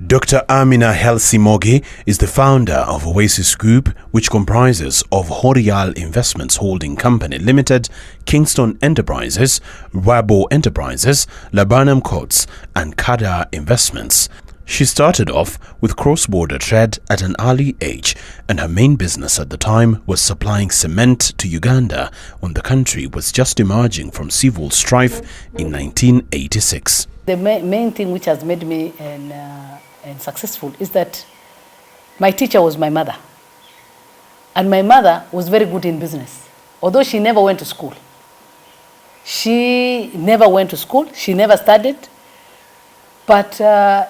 Dr. Amina Mogi is the founder of Oasis Group, which comprises of Horial Investments Holding Company Limited, Kingston Enterprises, Wabo Enterprises, Labanam Courts, and Kada Investments. She started off with cross-border trade at an early age, and her main business at the time was supplying cement to Uganda when the country was just emerging from civil strife in 1986. The main thing which has made me successful is that my teacher was my mother. And my mother was very good in business. Although she never went to school. She never went to school. She never studied. But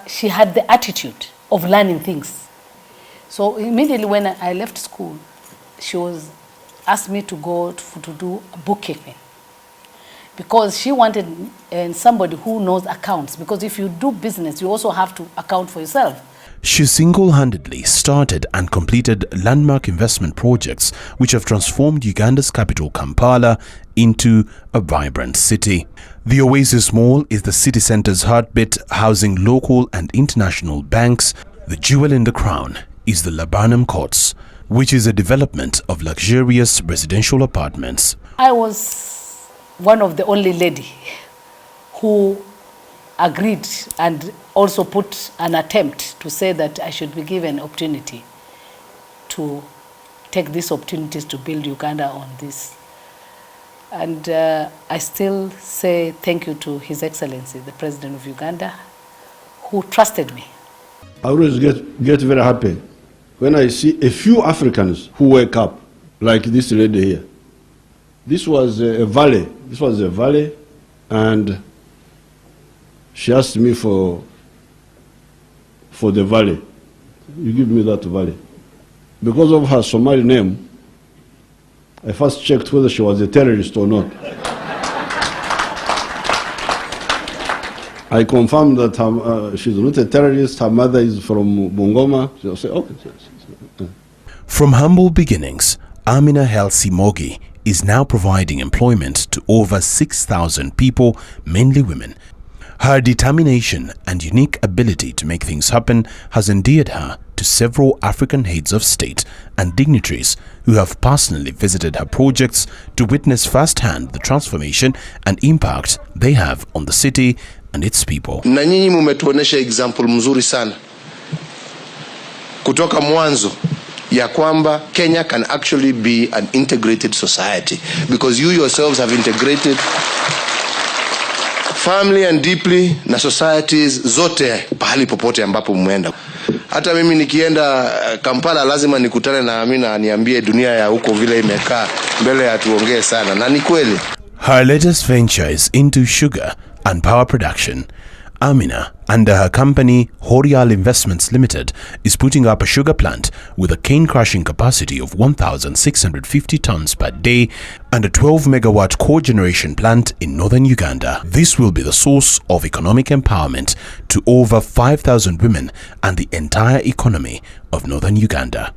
she had the attitude of learning things. So immediately when I left school, she asked me to go to do bookkeeping. Because she wanted somebody who knows accounts. Because if you do business, you also have to account for yourself. She single-handedly started and completed landmark investment projects which have transformed Uganda's capital Kampala into a vibrant city. The Oasis Mall is the city centre's heartbeat, housing local and international banks. The jewel in the crown is the Labanam Courts, which is a development of luxurious residential apartments. I was one of the only lady who agreed and also put an attempt to say that I should be given opportunity to take these opportunities to build Uganda on this. And I still say thank you to His Excellency, the President of Uganda, who trusted me. I always get very happy when I see a few Africans who wake up, like this lady here. This was a valley. This was a valley, and she asked me for the valley. You give me that valley. Because of her Somali name, I first checked whether she was a terrorist or not. I confirmed that she's not a terrorist. Her mother is from Bungoma. So I said, okay. From humble beginnings, Amina Mogi is now providing employment to over 6,000 people, mainly women. Her determination and unique ability to make things happen has endeared her to several African heads of state and dignitaries who have personally visited her projects to witness firsthand the transformation and impact they have on the city and its people. Na nyinyi mumetuonesha example mzuri sana kutoka mwanzo ya kwamba Kenya can actually be an integrated society, because you yourselves have integrated family and deeply na societies zote pahali popote ambapo mwenda. Hata mimi nikienda Kampala lazima nikutane na Amina aniambie dunia ya huko vile imekaa, mbele ya tuongee sana, na ni kweli. Her latest venture is into sugar and power production. Amina, under her company Horial Investments Limited, is putting up a sugar plant with a cane crushing capacity of 1,650 tons per day and a 12-megawatt cogeneration plant in northern Uganda. This will be the source of economic empowerment to over 5,000 women and the entire economy of northern Uganda.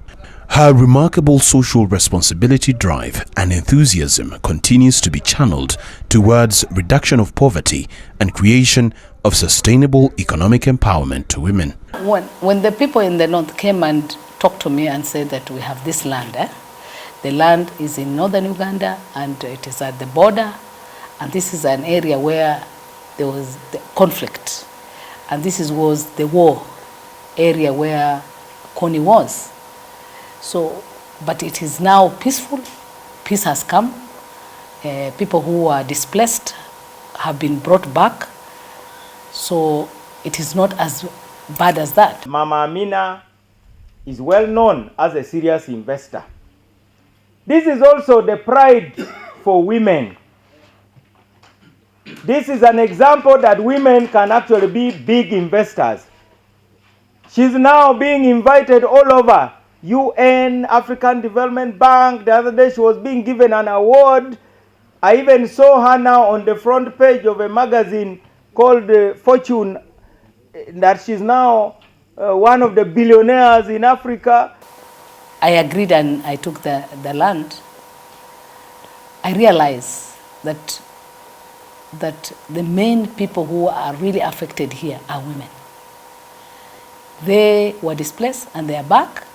Her remarkable social responsibility drive and enthusiasm continues to be channeled towards reduction of poverty and creation of sustainable economic empowerment to women. When the people in the north came and talked to me and said that we have this land, the land is in northern Uganda and it is at the border, and this is an area where there was the conflict, and was the war area where Kony was. So, but it is now peaceful. Peace has come. People who are displaced have been brought back. So it is not as bad as that. Mama Amina is well known as a serious investor. This is also the pride for women. This is an example that women can actually be big investors. She's now being invited all over. UN, African Development Bank. The other day she was being given an award. I even saw her now on the front page of a magazine called Fortune, that she's now one of the billionaires in Africa. I agreed and I took the land. I realized that the main people who are really affected here are women. They were displaced and they are back,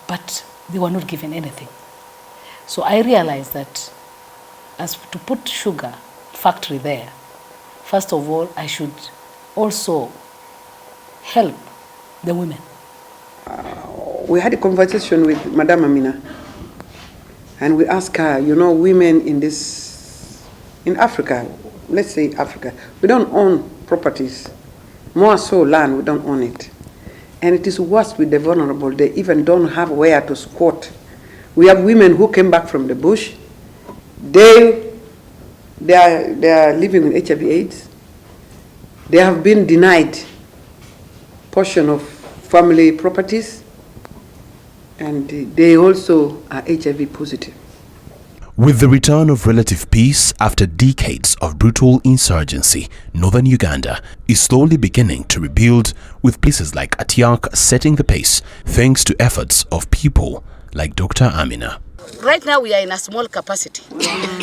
but they were not given anything. So I realized that as to put sugar factory there, first of all, I should also help the women. We had a conversation with Madame Amina, and we asked her, you know, women in Africa, let's say Africa, we don't own properties. More so land, we don't own it. And it is worse with the vulnerable. They even don't have where to squat. We have women who came back from the bush. They are living with HIV/AIDS. They have been denied portion of family properties, and they also are HIV positive. With the return of relative peace after decades of brutal insurgency, northern Uganda is slowly beginning to rebuild, with places like Atiak setting the pace thanks to efforts of people like Dr. Amina. Right now we are in a small capacity,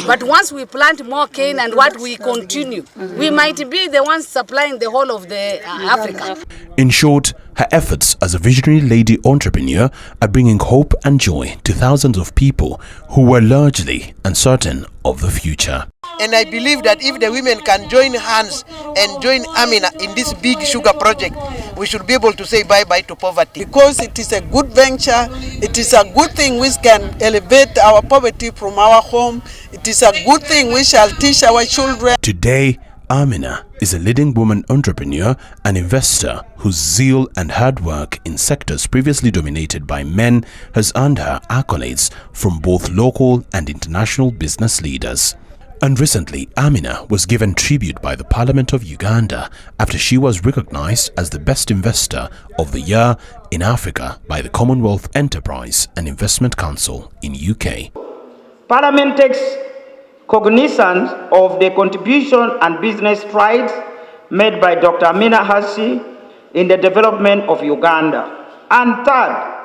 but once we plant more cane and what we continue, we might be the ones supplying the whole of the Africa. In short, her efforts as a visionary lady entrepreneur are bringing hope and joy to thousands of people who were largely uncertain of the future. And I believe that if the women can join hands and join Amina in this big sugar project, we should be able to say bye-bye to poverty. Because it is a good venture, it is a good thing which can elevate our poverty from our home. It is a good thing we shall teach our children. Today, Amina is a leading woman entrepreneur and investor whose zeal and hard work in sectors previously dominated by men has earned her accolades from both local and international business leaders. And recently, Amina was given tribute by the Parliament of Uganda after she was recognized as the Best Investor of the Year in Africa by the Commonwealth Enterprise and Investment Council in UK. Parliament takes cognizance of the contribution and business strides made by Dr. Amina Hassi in the development of Uganda. And third,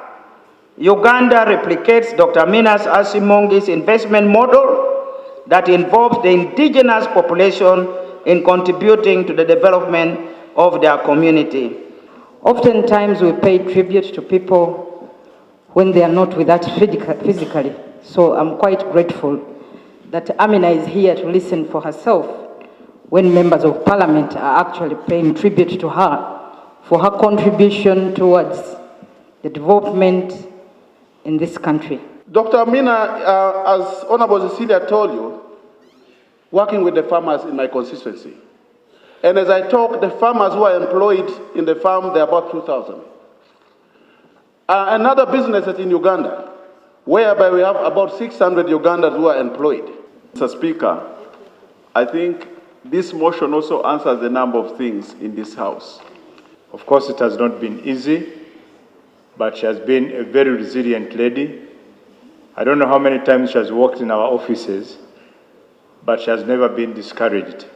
Uganda replicates Dr. Amina Hassi Mongi's investment model that involves the indigenous population in contributing to the development of their community. Oftentimes we pay tribute to people when they are not with us physically. So I'm quite grateful that Amina is here to listen for herself when members of parliament are actually paying tribute to her for her contribution towards the development in this country. Dr. Amina, as Honorable Cecilia told you, working with the farmers in my constituency. And as I talk, the farmers who are employed in the farm, they're about 2,000. Another business is in Uganda, whereby we have about 600 Ugandans who are employed. Mr. Speaker, I think this motion also answers a number of things in this House. Of course, it has not been easy, but she has been a very resilient lady. I don't know how many times she has worked in our offices, but she has never been discouraged.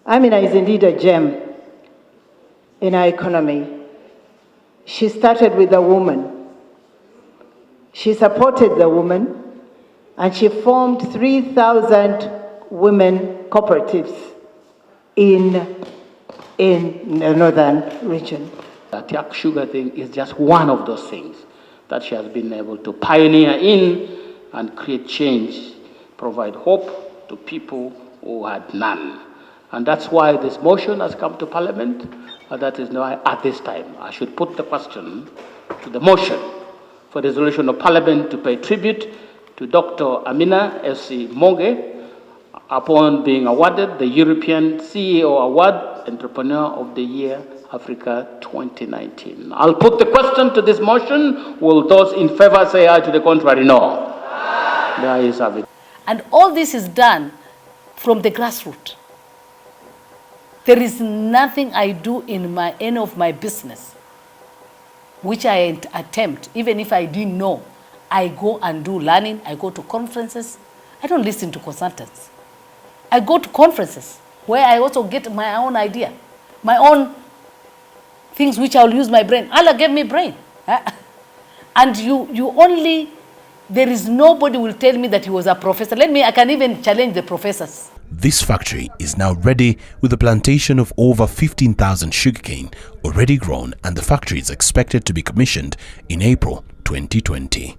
Amina is indeed a gem in our economy. She started with a woman. She supported the woman, and she formed 3,000 women cooperatives in the northern region. The Atiak sugar thing is just one of those things that she has been able to pioneer in and create change, provide hope to people who had none. And that's why this motion has come to Parliament, and that is why at this time I should put the question to the motion for the resolution of Parliament to pay tribute to Dr. Amina Hassi Monge upon being awarded the European CEO Award Entrepreneur of the Year Africa 2019. I'll put the question to this motion. Will those in favor say aye? To the contrary, no. The ayes have it. And all this is done from the grassroots. There is nothing I do in any of my business which I attempt, even if I didn't know. I go and do learning. I go to conferences. I don't listen to consultants. I go to conferences where I also get my own idea, my own things which I'll use my brain. Allah gave me brain. And you only, there is nobody will tell me that he was a professor. I can even challenge the professors. This factory is now ready with a plantation of over 15,000 sugarcane already grown, and the factory is expected to be commissioned in April 2020.